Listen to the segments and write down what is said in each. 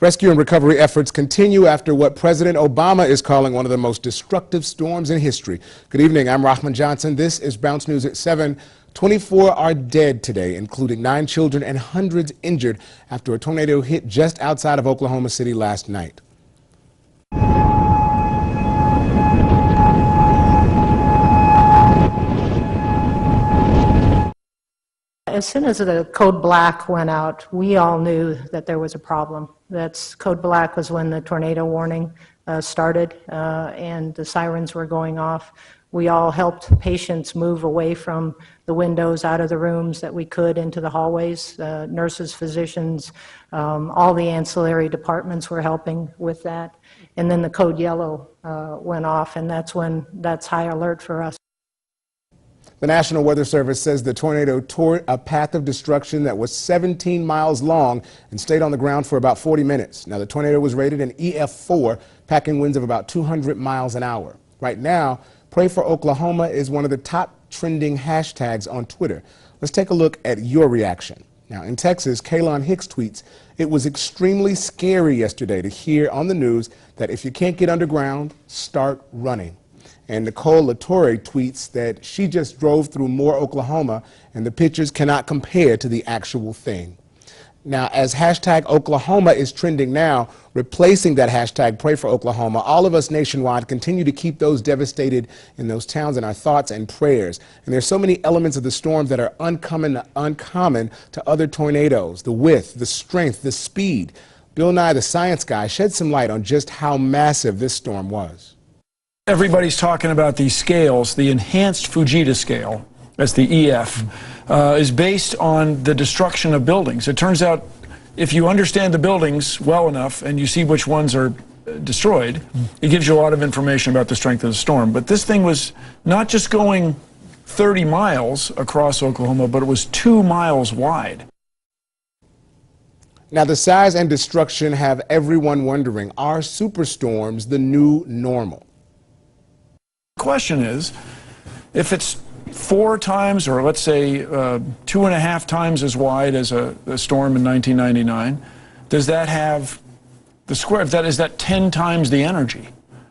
Rescue and recovery efforts continue after what President Obama is calling one of the most destructive storms in history. Good evening, I'm Rahman Johnson. This is Bounce News at 7. 24 are dead today, including 9 children and hundreds injured after a tornado hit just outside of Oklahoma City last night. As soon as the code black went out, we all knew that there was a problem. That's code black was when the tornado warning started and the sirens were going off. We all helped patients move away from the windows, out of the rooms that we could, into the hallways. Nurses, physicians, all the ancillary departments were helping with that. And then the code yellow went off, and that's high alert for us. The National Weather Service says the tornado tore a path of destruction that was 17 miles long and stayed on the ground for about 40 minutes. Now, the tornado was rated an EF4, packing winds of about 200 miles an hour. Right now, Pray for Oklahoma is one of the top trending hashtags on Twitter. Let's take a look at your reaction. Now, in Texas, Kaylon Hicks tweets, "It was extremely scary yesterday to hear on the news that if you can't get underground, start running." And Nicole Latore tweets that she just drove through Moore, Oklahoma, and the pictures cannot compare to the actual thing. Now, as hashtag Oklahoma is trending now, replacing that hashtag Pray for Oklahoma, all of us nationwide continue to keep those devastated in those towns in our thoughts and prayers. And there's so many elements of the storm that are uncommon to other tornadoes: the width, the strength, the speed. Bill Nye, the science guy, shed some light on just how massive this storm was. Everybody's talking about these scales. The enhanced Fujita scale, that's the EF, is based on the destruction of buildings. It turns out if you understand the buildings well enough and you see which ones are destroyed, it gives you a lot of information about the strength of the storm. But this thing was not just going 30 miles across Oklahoma, but it was 2 miles wide. Now, the size and destruction have everyone wondering, are superstorms the new normal? The question is, if it's 4 times, or let's say 2.5 times as wide as a storm in 1999, does that have the square? Is that 10 times the energy?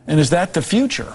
And is that the future?